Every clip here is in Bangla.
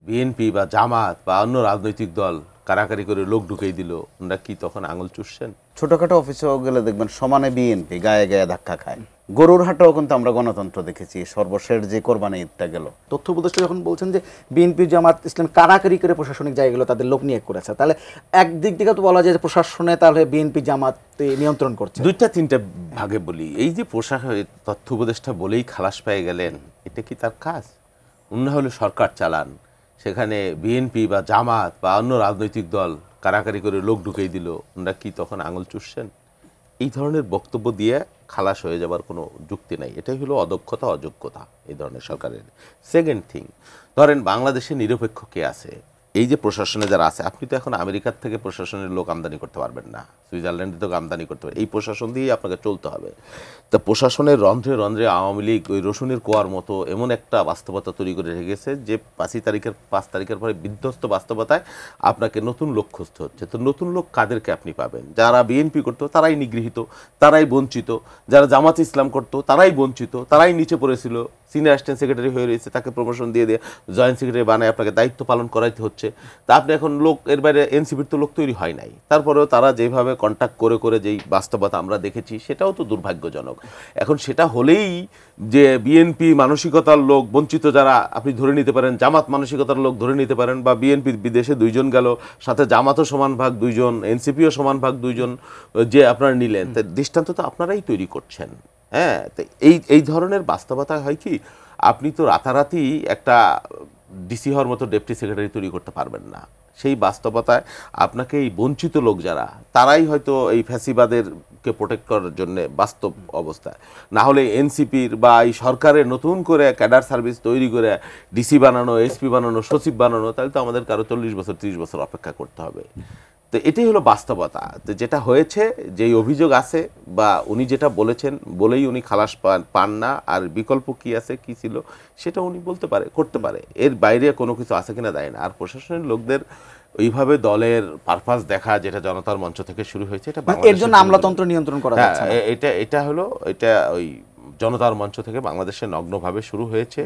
বিএনপি বা জামাত বা অন্য রাজনৈতিক দল কারাকারি করে লোক ঢুকিয়ে দিল, ওনারা কি তখন আঙুল চুষছেন? ছোটখাটো অফিসেও গেলে দেখবেন সমানে বিএনপি গায়ে গায়ে ধাক্কা খায়। গরুর হাটেও কিন্তু আমরা গণতন্ত্র দেখেছি, সর্বশেষ যে কোরবানি ঈদটা গেল। তথ্য উপদেষ্টা যখন বলছেন যে বিএনপি জামাত ইসলাম কারাকারি করে প্রশাসনিক জায়গাগুলো তাদের লোক নিয়োগ করেছে, তাহলে একদিক থেকে তো বলা যায় যে প্রশাসনে তাহলে বিএনপি জামাত নিয়ন্ত্রণ করছে। দুইটা তিনটা ভাগে বলি। এই যে তথ্য উপদেষ্টা বলেই খালাস পেয়ে গেলেন, এটা কি তার কাজ? অন্য হলে সরকার চালান, সেখানে বিএনপি বা জামাত বা অন্য রাজনৈতিক দল কারাকারি করে লোক ঢুকিয়ে দিল, ওনারা কি তখন আঙুল চুষছেন? এই ধরনের বক্তব্য দিয়ে খালাস হয়ে যাবার কোনো যুক্তি নাই। এটাই হলো অদক্ষতা, অযোগ্যতা এই ধরনের সরকারের। সেকেন্ড থিং, ধরেন বাংলাদেশে নিরপেক্ষ কে আছে? এই যে প্রশাসনে যারা আছে, আপনি তো এখন আমেরিকার থেকে প্রশাসনের লোক আমদানি করতে পারবেন না, সুইজারল্যান্ডে থেকে আমদানি করতে পারবেন, এই প্রশাসন দিয়েই আপনাকে চলতে হবে। তা প্রশাসনের রন্ধ্রে রন্ধ্রে আওয়ামী লীগ ওই রসুনের কোয়ার মতো এমন একটা বাস্তবতা তৈরি করে রেখেছে যে 5 তারিখের পরে বিধ্বস্ত বাস্তবতায় আপনাকে নতুন লোক খুঁজতে হচ্ছে। তো নতুন লোক কাদেরকে আপনি পাবেন? যারা বিএনপি করতো তারাই নিগৃহীত, তারাই বঞ্চিত, যারা জামাত ইসলাম করতো তারাই বঞ্চিত, তারাই নিচে পড়েছিল, সিনিয়র অ্যাসিস্ট্যান্ট সেক্রেটারি হয়ে রয়েছে, তাকে প্রমোশন দিয়ে জয়েন্ট সেক্রেটারি বানায় আপনাকে দায়িত্ব পালন করাইতে হচ্ছে। তা আপনি এখন লোক, এর বাইরে এনসিপির তো লোক তৈরি হয় নাই, তারপরেও তারা যেভাবে কন্ট্যাক্ট করে করে যেই বাস্তবতা আমরা দেখেছি, সেটাও তো দুর্ভাগ্যজনক। এখন সেটা হলেই যে বিএনপি মানসিকতার লোক বঞ্চিত যারা আপনি ধরে নিতে পারেন, জামাত মানসিকতার লোক ধরে নিতে পারেন, বা বিএনপি বিদেশে 2 জন গেল, সাথে জামাতও সমান ভাগ 2 জন, এনসিপিও সমান ভাগ 2 জন যে আপনারা নিলেন, দৃষ্টান্ত তো আপনারাই তৈরি করছেন। হ্যাঁ, তো এই ধরনের বাস্তবতা হয় কি, আপনি তো রাতারাতি একটা ডিসি হওয়ার মতো ডেপুটি সেক্রেটারি তৈরি করতে পারবেন না। সেই বাস্তবতায় আপনাকে এই বঞ্চিত লোক যারা, তারাই হয়তো এই ফ্যাসিবাদেরকে প্রোটেক্ট করার জন্য বাস্তব অবস্থায়, না হলে এনসিপির বা এই সরকারের নতুন করে ক্যাডার সার্ভিস তৈরি করে ডিসি বানানো, এসপি বানানো, সচিব বানানো, তাহলে তো আমাদের কারো 40 বছর 30 বছর অপেক্ষা করতে হবে। তো এটাই হলো বাস্তবতা। তো যেটা হয়েছে, যেই অভিযোগ আছে বা উনি যেটা বলেছেন বলেই উনি খালাস পান না, আর বিকল্প কি আছে, কি ছিল, সেটা উনি বলতে পারে, করতে পারে, এর বাইরে কোনো কিছু আছে কিনা দেয় না। আর প্রশাসনের লোকদের ওইভাবে দলের পারপাস দেখা, যেটা জনতার মঞ্চ থেকে শুরু হয়েছে, এটা এর জন্য আমলাতন্ত্র নিয়ন্ত্রণ করা যাচ্ছে না। এটা হলো, এটা ওই জনতার মঞ্চ থেকে বাংলাদেশে নগ্নভাবে শুরু হয়েছে।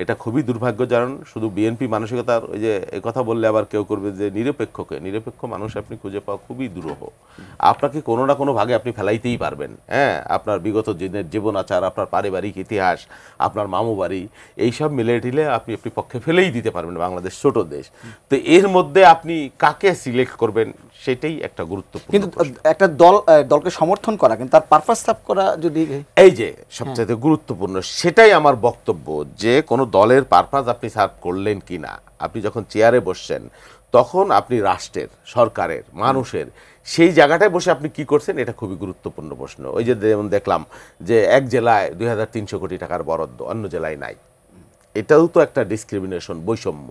এটা খুবই দুর্ভাগ্যজনক। শুধু বিএনপি মানসিকতার, ওই যে কথা বললে আবার কেউ করবে যে নিরপেক্ষ মানুষ আপনি খুঁজে পাওয়া খুবই দুরূহ। আপনাকে কোনো না কোনো ভাগে আপনি ফেলাইতেই পারবেন। হ্যাঁ, আপনার বিগত দিনের জীবনাচার, আপনার পারিবারিক ইতিহাস, আপনার মামু বাড়ি, এইসব মিলে টিলে আপনি পক্ষে ফেলেই দিতে পারবেন। বাংলাদেশ ছোট দেশ, তো এর মধ্যে আপনি কাকে সিলেক্ট করবেন সেটাই একটা গুরুত্বপূর্ণ। কিন্তু একটা দলকে সমর্থন করা, কিন্তু তার পারপাস সাফ করা যদি, এই যে সবচেয়ে গুরুত্বপূর্ণ, সেটাই আমার বক্তব্য, যে কোনো দলের পারপাস আপনি সার্ভ করলেন কিনা। আপনি যখন চেয়ারে বসছেন, তখন আপনি রাষ্ট্রের, সরকারের, মানুষের সেই জায়গাটায় বসে আপনি কি করছেন, এটা খুবই গুরুত্বপূর্ণ প্রশ্ন। ওই যে যেমন দেখলাম যে এক জেলায় 2300 কোটি টাকার বরাদ্দ, অন্য জেলায় নাই, এটাও তো একটা ডিসক্রিমিনেশন, বৈষম্য।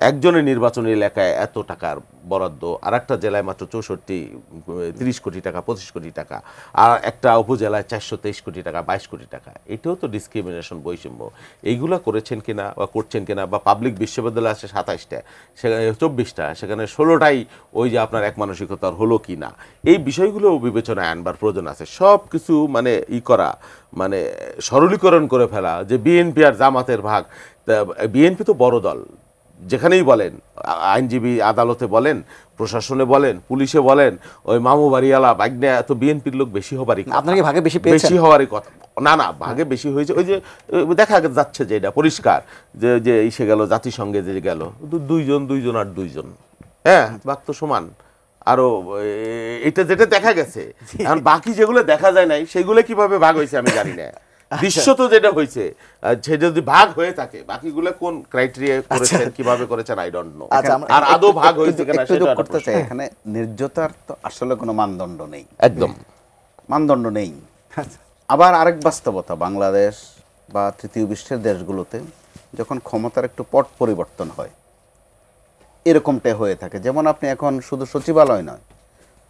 একজনের নির্বাচনী এলাকায় এত টাকার বরাদ্দ, আর একটা জেলায় মাত্র 30 কোটি টাকা, 25 কোটি টাকা, আর একটা উপজেলায় 423 কোটি টাকা, 22 কোটি টাকা। এটাও তো ডিসক্রিমিনেশন, বৈষম্য। এইগুলো করেছেন কিনা বা করছেন কিনা, বা পাবলিক বিশ্ববিদ্যালয় আছে 27টা, সেখানে 24টা, সেখানে 16টাই ওই যে আপনার এক মানসিকতার হলো কি না, এই বিষয়গুলো বিবেচনায় আনবার প্রয়োজন আছে। সব কিছু মানে করা, মানে সরলীকরণ করে ফেলা যে বিএনপি আর জামাতের ভাগ। বিএনপি তো বড় দল, যেখানেই বলেন, আইনজীবী আদালতে বলেন, প্রশাসনে বলেন, পুলিশে বলেন, ওই মামু বাড়িওয়ালা বাগনে, তো বিএনপির লোক বেশি হবারই কথা। আপনাকে ভাগে বেশি হওয়ারই কথা না, ভাগে বেশি হয়েছে। ওই যে দেখা যাচ্ছে যে এটা পরিষ্কার যে এসে গেল জাতিসংঘে, যে গেল 2 জন আর 2 জন, হ্যাঁ, ভাগ তো সমান। আরো এটা যেটা দেখা গেছে, এখন বাকি যেগুলো দেখা যায় নাই সেগুলো কিভাবে ভাগ হয়েছে আমি জানি না। দৃশ্য তো যেটা হয়েছে, সেটা যদি ভাগ হয়ে থাকে, বাকিগুলো কোন ক্রাইটেরিয়া করেছেন, কিভাবে করেছেন, আই ডোন্ট নো। আর আদৌ ভাগ হয়েছে কিনা সেটা করতে চাই। এখানে নির্যাতনার তো আসলে কোনো মানদণ্ড নেই, একদম মানদণ্ড নেই। আবার আরেক বাস্তবতা, বাংলাদেশ বা তৃতীয় বিশ্বের দেশগুলোতে যখন ক্ষমতার একটু পট পরিবর্তন হয়, এরকমটাই হয়ে থাকে। যেমন আপনি এখন শুধু সচিবালয় নয়,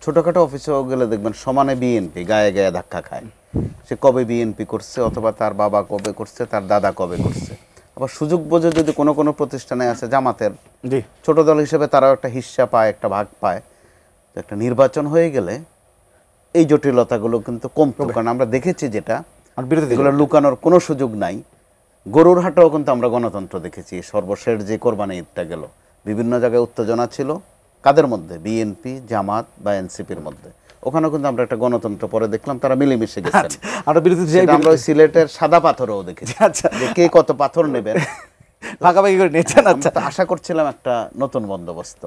ছোটোখাটো অফিসেও গেলে দেখবেন সমানে বিএনপি গায়ে গায়ে ধাক্কা খায়। সে কবে বিএনপি করছে, অথবা তার বাবা কবে করছে, তার দাদা কবে করছে। আবার সুযোগ বোঝে যদি কোনো কোনো প্রতিষ্ঠানে আছে জামাতের, ছোট দল হিসেবে তারাও একটা হিস্সা পায়, একটা ভাগ পায়। তো একটা নির্বাচন হয়ে গেলে এই জটিলতাগুলো কিন্তু কমতো, কারণ আমরা দেখেছি যেটা, এগুলো লুকানোর কোনো সুযোগ নাই। গরুর হাটেও কিন্তু আমরা গণতন্ত্র দেখেছি। সর্বশেষ যে কোরবানি ঈদটা গেল, বিভিন্ন জায়গায় উত্তেজনা ছিল, কাদের মধ্যে? বিএনপি, জামাত বা এনসিপির মধ্যে। ওখানেও কিন্তু আমরা একটা গণতন্ত্র পরে দেখলাম তারা মিলেমিশে গেছেন। আমরা বিরোধী সেটা আমরা ওই সিলেটের সাদা পাথরেও দেখেছি, আচ্ছা যে কে কত পাথর নেবেন ভাগাভাগি করে নিয়েছেন। আচ্ছা আমরা তো আশা করছিলাম একটা নতুন বন্দোবস্ত।